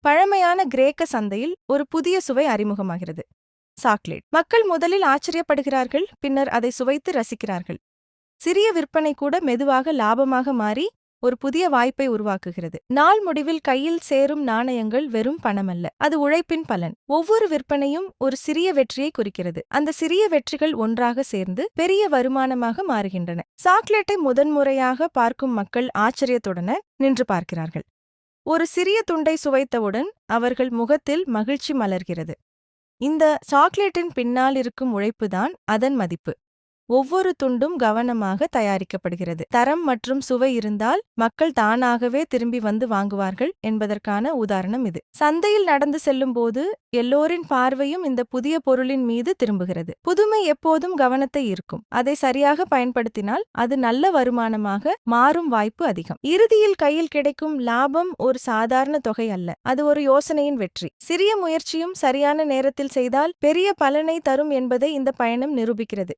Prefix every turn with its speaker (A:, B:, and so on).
A: பழமையான கிரேக்க சந்தையில் ஒரு புதிய சுவை அறிமுகமாகிறது. சாக்லேட். மக்கள் முதலில் ஆச்சரியப்படுகிறார்கள், பின்னர் அதை சுவைத்து ரசிக்கிறார்கள். சிறிய விற்பனை கூட மெதுவாக லாபமாக மாறி ஒரு புதிய வாய்ப்பை உருவாக்குகிறது. நாள் முடிவில் கையில் சேரும் நாணயங்கள் வெறும் பணமல்ல, அது உழைப்பின் பலன். ஒவ்வொரு விற்பனையும் ஒரு சிறிய வெற்றியை குறிக்கிறது. அந்த சிறிய வெற்றிகள் ஒன்றாக சேர்ந்து பெரிய வருமானமாக மாறுகின்றன. சாக்லேட்டை முதன்முறையாக பார்க்கும் மக்கள் ஆச்சரியத்துடன் நின்று பார்க்கிறார்கள். ஒரு சிறிய துண்டை சுவைத்தவுடன் அவர்கள் முகத்தில் மகிழ்ச்சி மலர்கிறது. இந்த சாக்லேட்டின் பின்னால் இருக்கும் உழைப்புதான் அதன் மதிப்பு. ஒவ்வொரு துண்டும் கவனமாக தயாரிக்கப்படுகிறது. தரம் மற்றும் சுவை இருந்தால் மக்கள் தானாகவே திரும்பி வந்து வாங்குவார்கள் என்பதற்கான உதாரணம் இது. சந்தையில் நடந்து செல்லும் போது எல்லோரின் பார்வையும் இந்த புதிய பொருளின் மீது திரும்புகிறது. புதுமை எப்போதும் கவனத்தை ஈர்க்கும். அதை சரியாக பயன்படுத்தினால் அது நல்ல வருமானமாக மாறும் வாய்ப்பு அதிகம். இறுதியில் கையில் கிடைக்கும் லாபம் ஒரு சாதாரண தொகை அல்ல, அது ஒரு யோசனையின் வெற்றி. சிறிய முயற்சியும் சரியான நேரத்தில் செய்தால் பெரிய பலனை தரும் என்பதை இந்த பயணம் நிரூபிக்கிறது.